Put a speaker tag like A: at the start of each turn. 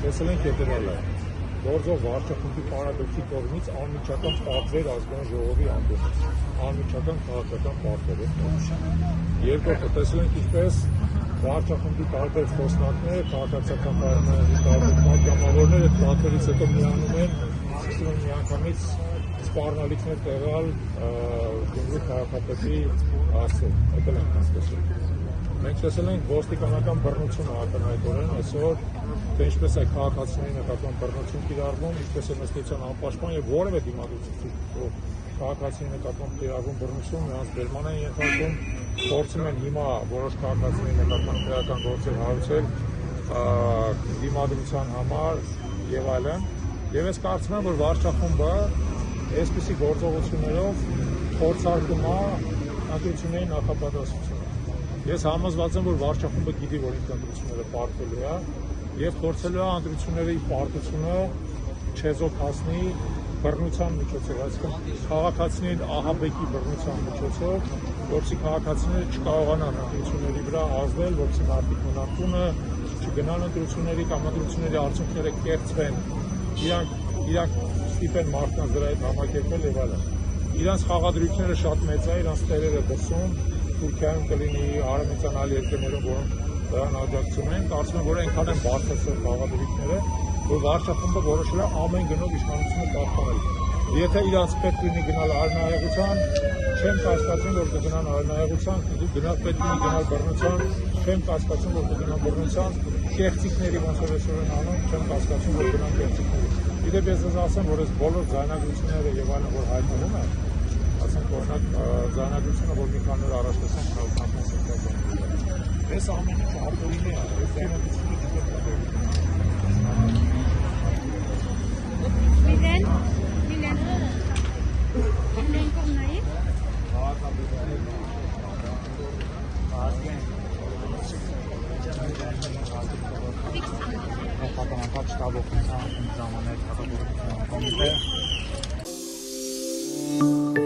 A: Տեսել ենք հետևյալը, գործող վարչախմբի պարագլխի կողմից անմիջական պատվեր ազգային ժողովի անդամից, անմիջական քաղաքական պատվեր։ Երկրորդը տեսել ենք ինչպես վարչախմբի տարբեր խոսնակներ, քաղաքացիական պայմանների տարբեր պատգամավորներ այդ պատվերից հետո միանում են, սկսում են միանգամից սպառնալիքներ տեղալ Գյումրու քաղաքապետի հասցեին, հետել ենք տեսել։ Մենք տեսել ենք ոստիկանական բռնությունը ակնհայտորեն այսօր, թե ինչպես է քաղաքացիների նկատմամբ բռնություն կիրառվում, ինչպես է ըստեյության անպաշտպան եւ որևէ դիմադրություն քաղաքացիների նկատմամբ կիրառվում բռնություն, նրանց բերման են ենթարկում, փորձում են հիմա որոշ քաղաքացիների նկատմամբ քրեական գործեր հարուցել դիմադրության համար եւ այլն։ Եվ ես կարծում եմ, որ վարչախումբը այսպիսի գործողություններով փորձարկում է ընտրությունների նախապատրաստությունը։ Ես համոզված եմ, որ վարչախումբը գիտի, որ ինքը ընտրությունները պարտվելու է եւ փորձելու է ընտրությունների պարտությունը չեզոք հասնի բռնության միջոցով, այսինքն քաղաքացիներին ահաբեկի բռնության միջոցով, որպեսզի քաղաքացիները չկարողանան ընտրությունների վրա ազդել, որպեսզի մարդիկ մնան տունը, չգնան ընտրությունների կամ ընտրությունների արդյունքները կեղծվեն, իրանք ստիպեն մարդկանց դրա հետ համակերպել եւ այլն։ Իրանց խաղադրույքները շատ մեծ է, իրանց տերերը դրսում Թուրքիայում կլինի, արևմտյան այլ երկրներում, որոնք դրան աջակցում են, կարծում եմ, որ այնքան են բարձրացել խաղադրույքները, որ վարչախումբը որոշել է ամեն գնով իշխանությունը պահպանել։ Եթե իրանց պետք լինի գնալ արնայողության, չեմ կասկածում, որ կգնան արնայողության, պետք լինի գնալ բռնության, չեմ կասկածում, որ կգնան բռնության, կեղծիքների ոնց որ այսօր են անում, չեմ կասկածում, որ գնան կեղծիքների։ Իդեպ ես ասեմ, որ այս բոլոր ձայնագրությունները եւ այլն, որ հայտնվում են, ասենք օրինակ ձայնագրությունը, որ մի քանի օր առաջ տեսանք քաղաքական սենյակում։ Այս ամեն ինչը արտորին է, այս ձայնագրությունը
B: Պատանական շտաբով ժամանակ հատակորություն